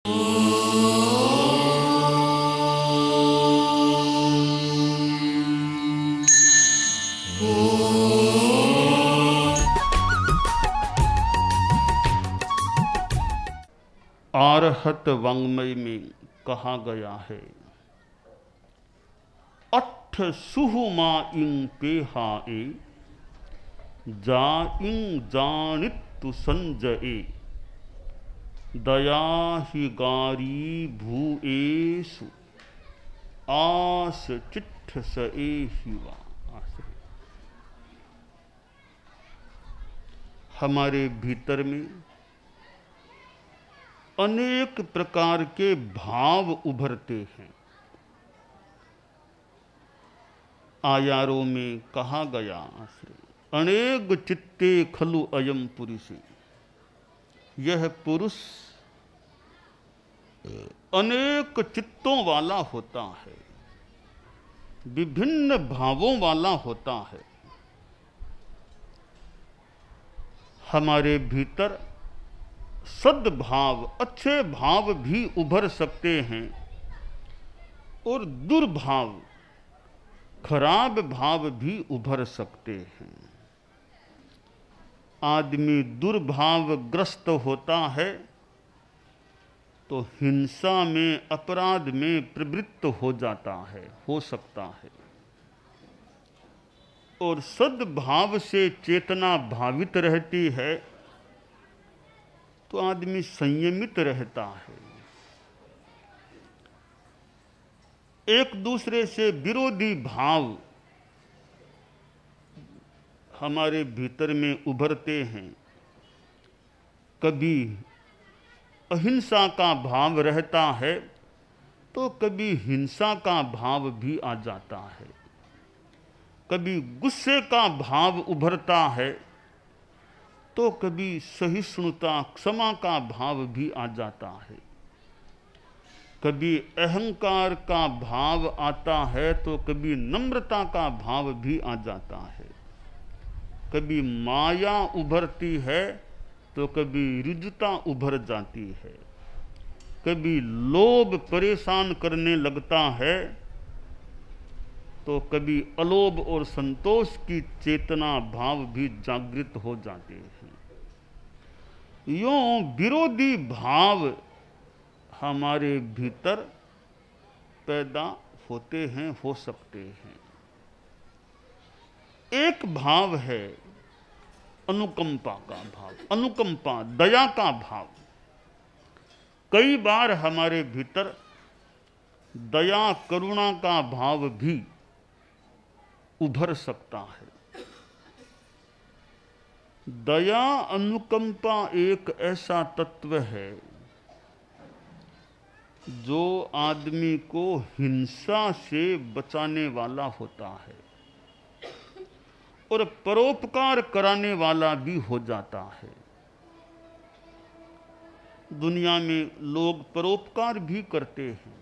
आरहत वाङ्मय में कहा गया है, अठ सुहुमा इंग पेहाए जा इंग जानितु संजए दया ही गारी भूएसु आस चिट्ठ सए हिवा। हमारे भीतर में अनेक प्रकार के भाव उभरते हैं। आयारों में कहा गया, अनेक चित्ते खलु अयम पुरुषे, यह पुरुष अनेक चित्तों वाला होता है, विभिन्न भावों वाला होता है। हमारे भीतर सद्भाव, अच्छे भाव भी उभर सकते हैं और दुर्भाव, खराब भाव भी उभर सकते हैं। आदमी दुर्भावग्रस्त होता है तो हिंसा में, अपराध में प्रवृत्त हो जाता है, हो सकता है। और सद्भाव से चेतना भावित रहती है तो आदमी संयमित रहता है। एक दूसरे से विरोधी भाव हमारे भीतर में उभरते हैं। कभी अहिंसा का भाव रहता है तो कभी हिंसा का भाव भी आ जाता है। कभी गुस्से का भाव उभरता है तो कभी सहिष्णुता, क्षमा का भाव भी आ जाता है। कभी अहंकार का भाव आता है तो कभी नम्रता का भाव भी आ जाता है। कभी माया उभरती है तो कभी ऋजुता उभर जाती है। कभी लोभ परेशान करने लगता है तो कभी अलोभ और संतोष की चेतना भाव भी जागृत हो जाते हैं। यूं विरोधी भाव हमारे भीतर पैदा होते हैं, हो सकते हैं। एक भाव है अनुकंपा का भाव, अनुकंपा, दया का भाव। कई बार हमारे भीतर दया, करुणा का भाव भी उभर सकता है। दया, अनुकंपा एक ऐसा तत्व है जो आदमी को हिंसा से बचाने वाला होता है और परोपकार कराने वाला भी हो जाता है। दुनिया में लोग परोपकार भी करते हैं।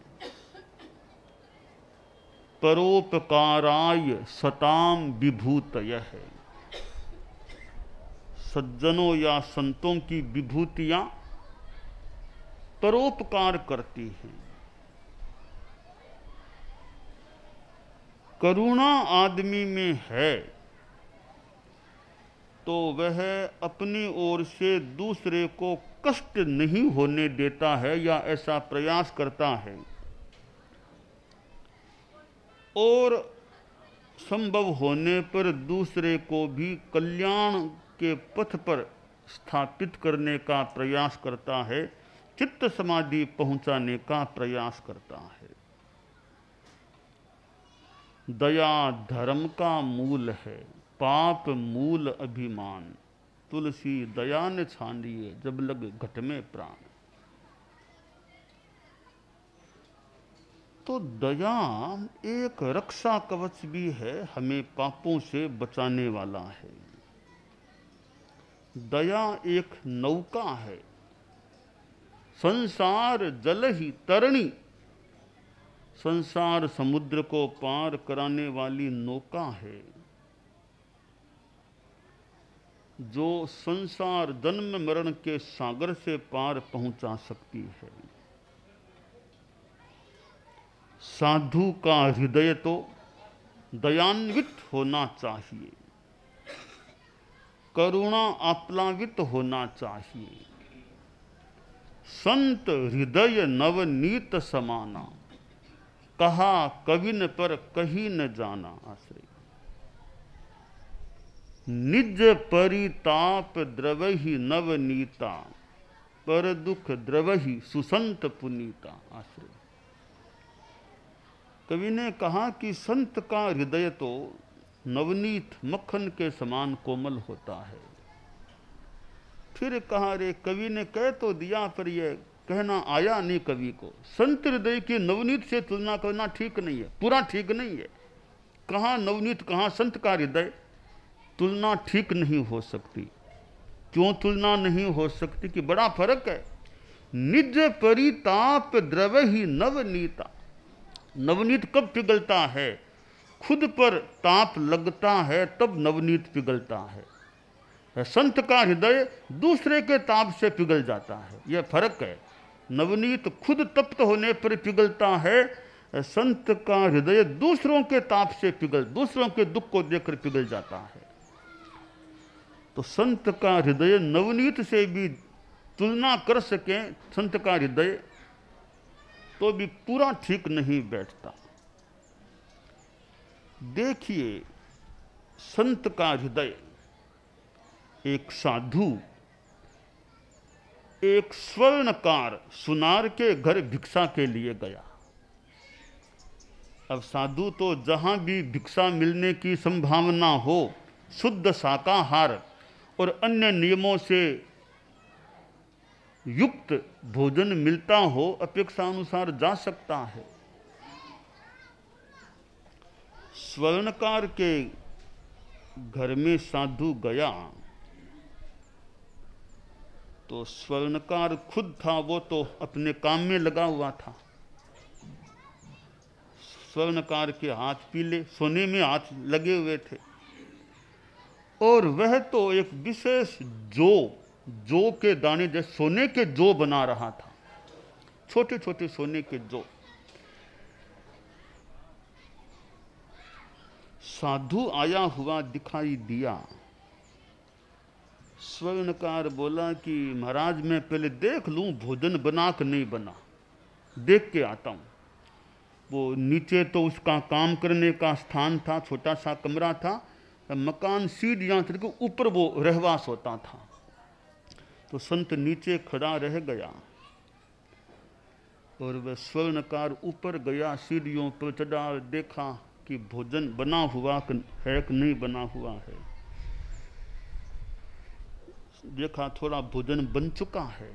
परोपकाराय सताम विभूतयः, सज्जनों या संतों की विभूतियां परोपकार करती हैं। करुणा आदमी में है तो वह अपनी ओर से दूसरे को कष्ट नहीं होने देता है या ऐसा प्रयास करता है, और संभव होने पर दूसरे को भी कल्याण के पथ पर स्थापित करने का प्रयास करता है, चित्त समाधि पहुंचाने का प्रयास करता है। दया धर्म का मूल है, पाप मूल अभिमान। तुलसी दया न छानिए जब लग घट में प्राण। तो दया एक रक्षा कवच भी है, हमें पापों से बचाने वाला है। दया एक नौका है, संसार जल ही तरणी, संसार समुद्र को पार कराने वाली नौका है जो संसार जन्म मरण के सागर से पार पहुंचा सकती है। साधु का हृदय तो दयान्वित होना चाहिए, करुणा आप्लावित होना चाहिए। संत हृदय नवनीत समाना, कहा कविन पर कहीं न जाना आश्रय। निज परिताप द्रवहि नवनीता, पर दुख द्रवहि सुसंत पुनीता आश्रय। कवि ने कहा कि संत का हृदय तो नवनीत मक्खन के समान कोमल होता है। फिर कहा, रे कवि ने कह तो दिया पर यह कहना आया नहीं कवि को। संत हृदय की नवनीत से तुलना करना ठीक नहीं है, पूरा ठीक नहीं है। कहाँ नवनीत कहाँ संत का हृदय, तुलना ठीक नहीं हो सकती। क्यों तुलना नहीं हो सकती कि बड़ा फर्क है। निज परिताप द्रवहि नवनीता, नवनीत कब पिघलता है, खुद पर ताप लगता है तब नवनीत पिघलता है। संत का हृदय दूसरे के ताप से पिघल जाता है, यह फर्क है। नवनीत खुद तप्त होने पर पिघलता है, संत का हृदय दूसरों के ताप से दूसरों के दुख को देखकर पिघल जाता है। तो संत का हृदय नवनीत से भी तुलना कर सके संत का हृदय तो भी पूरा ठीक नहीं बैठता। देखिए, संत का हृदय, एक साधु एक स्वर्णकार सुनार के घर भिक्षा के लिए गया। अब साधु तो जहां भी भिक्षा मिलने की संभावना हो, शुद्ध शाकाहार और अन्य नियमों से युक्त भोजन मिलता हो, अपेक्षा अनुसार जा सकता है। स्वर्णकार के घर में साधु गया तो स्वर्णकार खुद था, वो तो अपने काम में लगा हुआ था। स्वर्णकार के हाथ पीले, सोने में हाथ लगे हुए थे और वह तो एक विशेष जौ के दाने जैसे सोने के जौ बना रहा था, छोटे छोटे सोने के जौ। साधु आया हुआ दिखाई दिया। स्वर्णकार बोला कि महाराज मैं पहले देख लूं भोजन बना कि नहीं बना, देख के आता हूं। वो नीचे तो उसका काम करने का स्थान था, छोटा सा कमरा था, मकान सीढ़ियां थी, ऊपर वो रहवास होता था। तो संत नीचे खड़ा रह गया और वह स्वर्णकार ऊपर गया, सीढ़ियों पर चढ़ा, देखा कि भोजन बना हुआ है कि नहीं बना हुआ है। देखा थोड़ा भोजन बन चुका है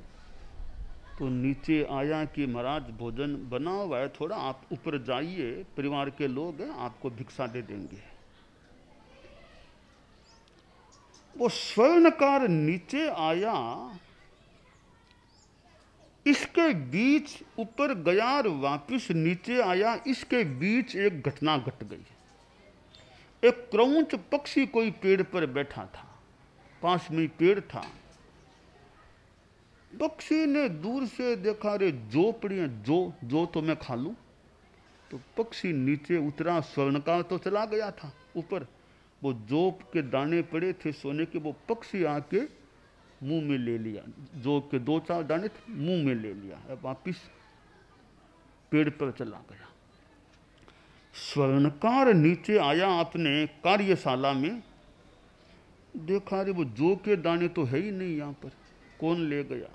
तो नीचे आया कि महाराज भोजन बना हुआ है, थोड़ा आप ऊपर जाइए, परिवार के लोग हैं, आपको भिक्षा दे देंगे। वो स्वर्णकार नीचे आया, इसके बीच ऊपर गया और वापिस नीचे आया, इसके बीच एक घटना घट गई। एक क्रौंच पक्षी कोई पेड़ पर बैठा था, पास में पेड़ था। पक्षी ने दूर से देखा, रे जो पड़ी है, जो तो मैं खा लूं। तो पक्षी नीचे उतरा, स्वर्णकार तो चला गया था ऊपर, वो जो के दाने पड़े थे सोने के, वो पक्षी आके मुंह में ले लिया, जो के 2-4 दाने थे मुंह में ले लिया, अब वापिस पेड़ पर चला गया। स्वर्णकार नीचे आया अपने कार्यशाला में, देखा रे वो जो के दाने तो है ही नहीं यहाँ पर, कौन ले गया।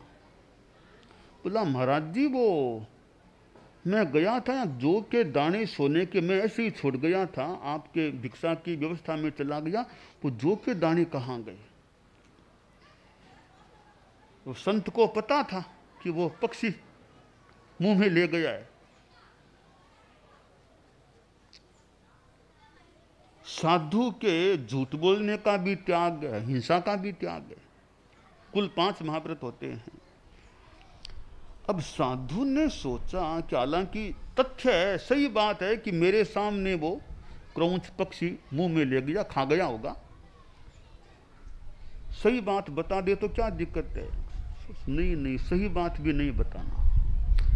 बोला महाराज जी वो मैं गया था यहाँ, जो के दाने सोने के मैं ऐसे ही छोड़ गया था, आपके भिक्षा की व्यवस्था में चला गया, वो जो के दाने कहाँ गए। वो संत को पता था कि वो पक्षी मुंह में ले गया है। साधु के झूठ बोलने का भी त्याग है, हिंसा का भी त्याग है। कुल 5 महाव्रत होते हैं। अब साधु ने सोचा कि हालांकि तथ्य है, सही बात है कि मेरे सामने वो क्रौंच पक्षी मुंह में ले गया, खा गया होगा, सही बात बता दे तो क्या दिक्कत है। नहीं, सही बात भी नहीं बताना,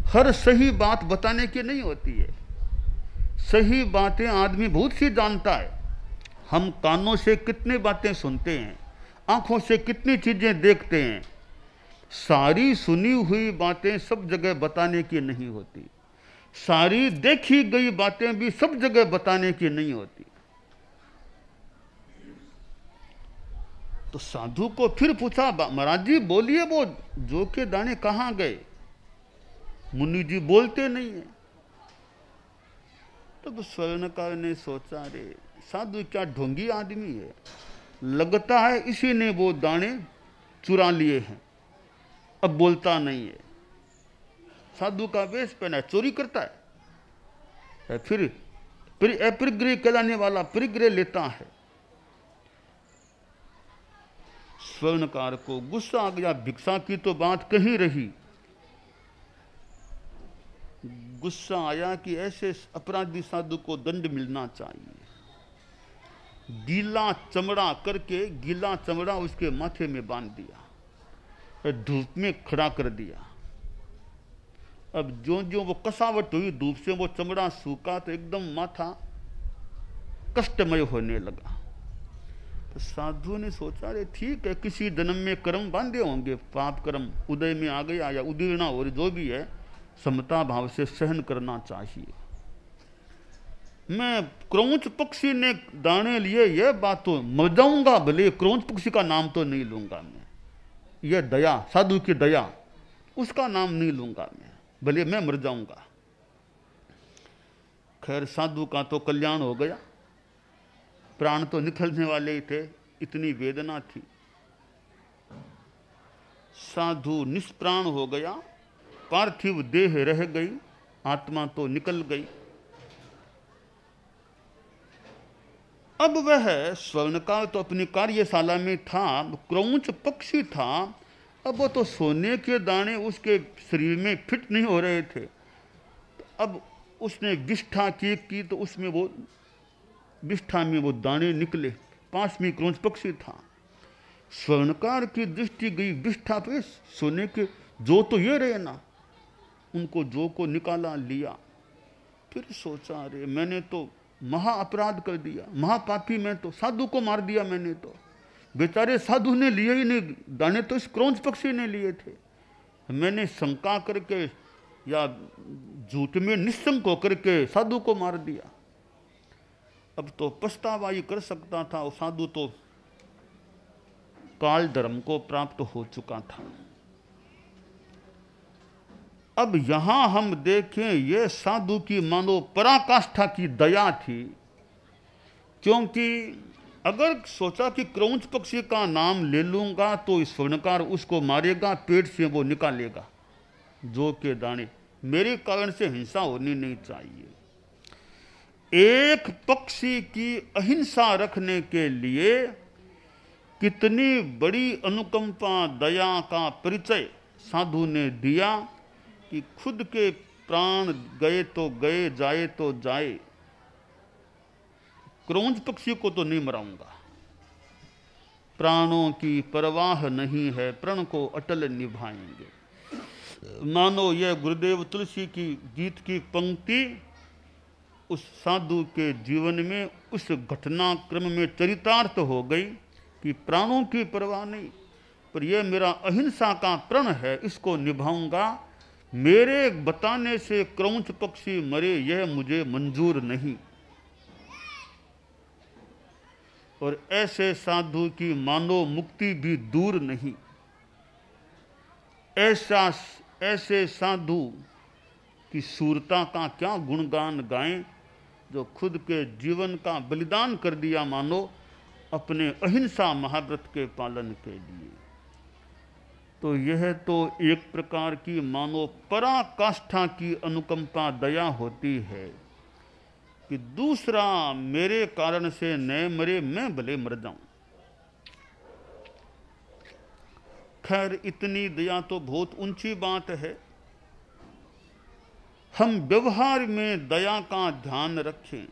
हर सही बात बताने की नहीं होती है। सही बातें आदमी बहुत सी जानता है। हम कानों से कितनी बातें सुनते हैं, आंखों से कितनी चीजें देखते हैं, सारी सुनी हुई बातें सब जगह बताने की नहीं होती, सारी देखी गई बातें भी सब जगह बताने की नहीं होती। तो साधु को फिर पूछा, महाराज जी बोलिए, वो जौ के दाने कहां गए? मुनि जी बोलते नहीं है। तब स्वर्णकार ने सोचा, रे साधु क्या ढोंगी आदमी है, लगता है इसी ने वो दाने चुरा लिए हैं, अब बोलता नहीं है। साधु का वेश पहना है, चोरी करता है, फिर अपरिग्रह कहलाने वाला परिग्रह लेता है। स्वर्णकार को गुस्सा आ गया, भिक्षा की तो बात कहीं रही, गुस्सा आया कि ऐसे अपराधी साधु को दंड मिलना चाहिए। गीला चमड़ा करके, गीला चमड़ा उसके माथे में बांध दिया, धूप में खड़ा कर दिया। अब जो जो वो कसावट हुई धूप से, वो चमड़ा सूखा तो एकदम माथा कष्टमय होने लगा। तो साधु ने सोचा, अरे ठीक है, किसी जन्म में कर्म बांधे होंगे, पाप कर्म उदय में आ गया या उदीर्णा हो, जो भी है समता भाव से सहन करना चाहिए। मैं क्रौंच पक्षी ने दाने लिए, यह बात तो मर जाऊंगा, भले क्रौंच पक्षी का नाम तो नहीं लूंगा मैं, यह दया, साधु की दया, उसका नाम नहीं लूंगा मैं, भले मैं मर जाऊंगा। खैर साधु का तो कल्याण हो गया, प्राण तो निकलने वाले ही थे, इतनी वेदना थी। साधु निष्प्राण हो गया, पार्थिव देह रह गई, आत्मा तो निकल गई। अब वह स्वर्णकार तो अपनी कार्यशाला में था, क्रौंच पक्षी था, अब वो तो सोने के दाने उसके शरीर में फिट नहीं हो रहे थे। अब उसने विष्ठा की तो उसमें वो विष्ठा में वो दाने निकले, पास में क्रौंच पक्षी था। स्वर्णकार की दृष्टि गई विष्ठा पे, सोने के जो तो ये रहे ना, उनको जो को निकाला लिया। फिर सोचा, अरे मैंने तो महा अपराध कर दिया, महापापी मैं तो, साधु को मार दिया मैंने तो, बेचारे साधु ने लिए ही नहीं दाने, तो इस क्रौंच पक्षी ने लिए थे। मैंने शंका करके या झूठ में निशंक होकर के साधु को मार दिया। अब तो पछतावा ही कर सकता था, और साधु तो काल धर्म को प्राप्त हो चुका था। अब यहां हम देखें, यह साधु की मानो पराकाष्ठा की दया थी, क्योंकि अगर सोचा कि क्रौंच पक्षी का नाम ले लूंगा तो स्वर्णकार उसको मारेगा, पेट से वो निकालेगा जौ के दाने, मेरे कारण से हिंसा होनी नहीं चाहिए। एक पक्षी की अहिंसा रखने के लिए कितनी बड़ी अनुकंपा दया का परिचय साधु ने दिया कि खुद के प्राण गए तो गए, जाए तो जाए, क्रौंच पक्षी को तो नहीं मराऊंगा, प्राणों की परवाह नहीं है, प्रण को अटल निभाएंगे। मानो यह गुरुदेव तुलसी की गीत की पंक्ति उस साधु के जीवन में उस घटनाक्रम में चरितार्थ हो गई कि प्राणों की परवाह नहीं, पर यह मेरा अहिंसा का प्रण है, इसको निभाऊंगा, मेरे बताने से क्रौंच पक्षी मरे यह मुझे मंजूर नहीं। और ऐसे साधु की मानो मुक्ति भी दूर नहीं। ऐसे साधु की शूरता का क्या गुणगान गाएं, जो खुद के जीवन का बलिदान कर दिया मानो अपने अहिंसा महाव्रत के पालन के लिए। तो यह तो एक प्रकार की मानो पराकाष्ठा की अनुकंपा दया होती है कि दूसरा मेरे कारण से न मरे, मैं भले मर जाऊं। खैर इतनी दया तो बहुत ऊंची बात है। हम व्यवहार में दया का ध्यान रखें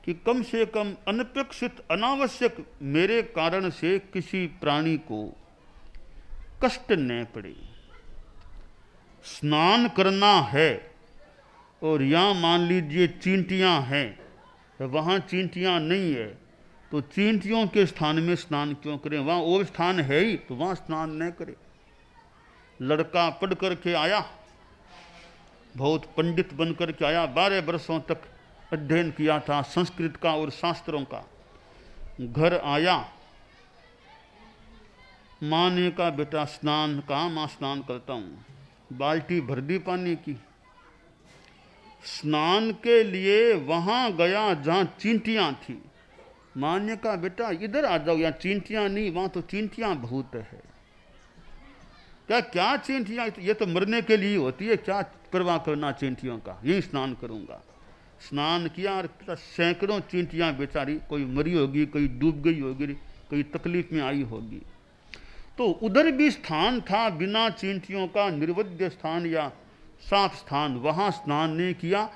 कि कम से कम अनपेक्षित अनावश्यक मेरे कारण से किसी प्राणी को कष्ट न पड़े। स्नान करना है और यहाँ मान लीजिए चींटियाँ हैं, वहाँ चींटियाँ नहीं है, तो चींटियों के स्थान में स्नान क्यों करें? वहाँ और स्थान है ही तो वहाँ स्नान न करें। लड़का पढ़ करके आया, बहुत पंडित बन करके आया, 12 वर्षों तक अध्ययन किया था संस्कृत का और शास्त्रों का। घर आया, माँ ने कहा बेटा स्नान, कहा माँ स्नान करता हूँ। बाल्टी भर दी पानी की, स्नान के लिए वहां गया जहां चींटियां थी। माँ ने कहा बेटा इधर आ जाओ, यहाँ चींटियां नहीं, वहां तो चींटियां बहुत है। क्या चींटियां, ये तो मरने के लिए होती है, क्या परवाह करना चींटियों का, यही स्नान करूंगा। स्नान किया और सैकड़ों चींटियां बेचारी, कोई मरी होगी, कोई डूब गई होगी, कोई तकलीफ में आई होगी। तो उधर भी स्थान था बिना चींटियों का, निर्वध्य स्थान या साफ स्थान, वहां स्नान नहीं किया,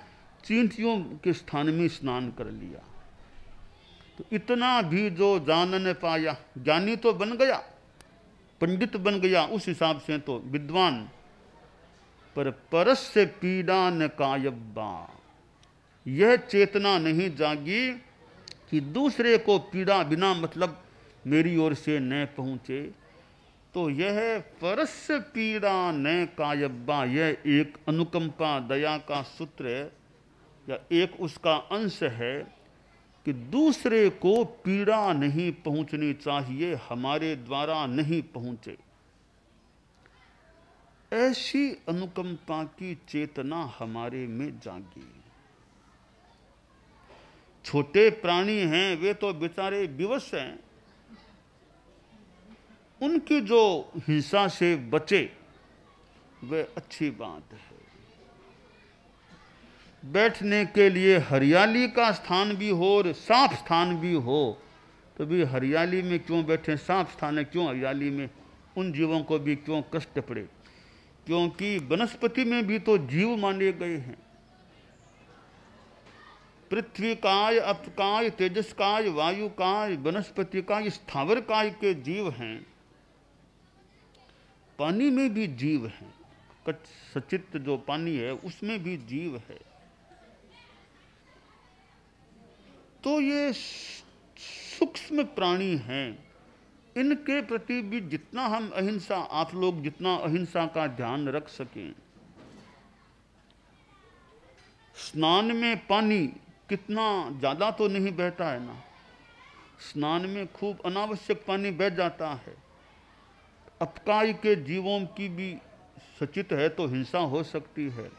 चींटियों के स्थान में स्नान कर लिया। तो इतना भी जो जान न पाया, ज्ञानी तो बन गया, पंडित बन गया, उस हिसाब से तो विद्वान, पर परस्य पीड़ा न कायब्बा, यह चेतना नहीं जागी कि दूसरे को पीड़ा बिना मतलब मेरी ओर से न पहुंचे। तो यह परस्य पीड़ा न कायब्बा, यह एक अनुकंपा दया का सूत्र है, या एक उसका अंश है कि दूसरे को पीड़ा नहीं पहुंचनी चाहिए, हमारे द्वारा नहीं पहुंचे। ऐसी अनुकंपा की चेतना हमारे में जागी। छोटे प्राणी हैं, वे तो बेचारे विवश हैं, उनकी जो हिंसा से बचे वह अच्छी बात है। बैठने के लिए हरियाली का स्थान भी हो और साफ स्थान भी हो, तो भी हरियाली में क्यों बैठे, साफ स्थान है क्यों हरियाली में, उन जीवों को भी क्यों कष्ट पड़े, क्योंकि वनस्पति में भी तो जीव माने गए हैं। पृथ्वी काय, अपकाय, तेजस काय, वायु काय, वनस्पति काय, स्थावर काय के जीव हैं। पानी में भी जीव हैं, सचित जो पानी है उसमें भी जीव है। तो ये सूक्ष्म प्राणी हैं, इनके प्रति भी जितना हम अहिंसा, आप लोग जितना अहिंसा का ध्यान रख सकें। स्नान में पानी कितना ज्यादा तो नहीं बहता है ना, स्नान में खूब अनावश्यक पानी बह जाता है। अपकाय के जीवों की भी सचित है तो हिंसा हो सकती है,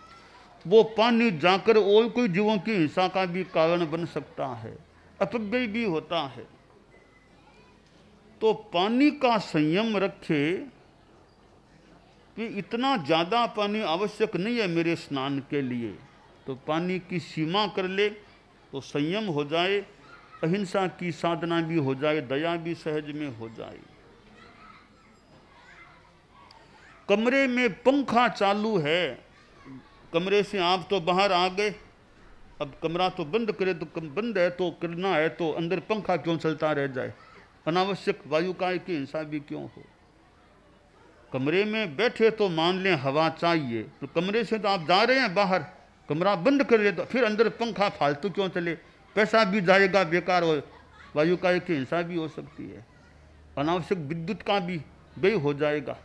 वो पानी जाकर और कोई जीवों की हिंसा का भी कारण बन सकता है, अपव्यय भी होता है। तो पानी का संयम रखे कि इतना ज़्यादा पानी आवश्यक नहीं है मेरे स्नान के लिए, तो पानी की सीमा कर ले तो संयम हो जाए, अहिंसा की साधना भी हो जाए, दया भी सहज में हो जाए। कमरे में पंखा चालू है, कमरे से आप तो बाहर आ गए, अब कमरा तो बंद करे तो बंद है, तो करना है तो अंदर पंखा क्यों चलता रह जाए, अनावश्यक वायु काय की हिंसा भी क्यों हो। कमरे में बैठे तो मान लें हवा चाहिए, तो कमरे से तो आप जा रहे हैं बाहर, कमरा बंद कर रहे तो फिर अंदर पंखा फालतू क्यों चले, पैसा भी जाएगा बेकार, हो वायु काय की हिंसा भी हो सकती है, अनावश्यक विद्युत का भी व्यय हो जाएगा।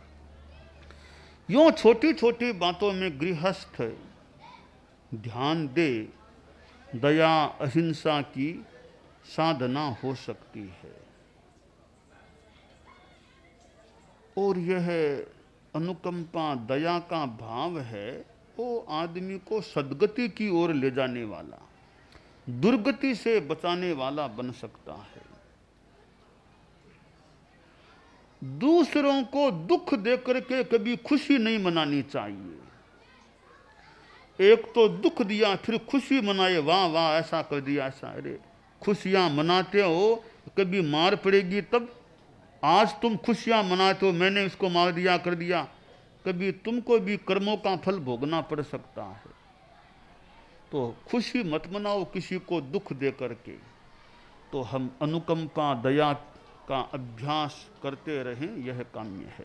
यूँ छोटी छोटी बातों में गृहस्थ ध्यान दे, दया अहिंसा की साधना हो सकती है। और यह अनुकंपा दया का भाव है, वो आदमी को सद्गति की ओर ले जाने वाला, दुर्गति से बचाने वाला बन सकता है। दूसरों को दुख देकर के कभी खुशी नहीं मनानी चाहिए। एक तो दुख दिया फिर खुशी मनाए, वाह वाह ऐसा कर दिया ऐसा, अरे खुशियां मनाते हो कभी मार पड़ेगी तब। आज तुम खुशियां मनाते हो, मैंने इसको मार दिया कर दिया, कभी तुमको भी कर्मों का फल भोगना पड़ सकता है। तो खुशी मत मनाओ किसी को दुख दे करके। तो हम अनुकंपा दया का अभ्यास करते रहें, यह काम्य है।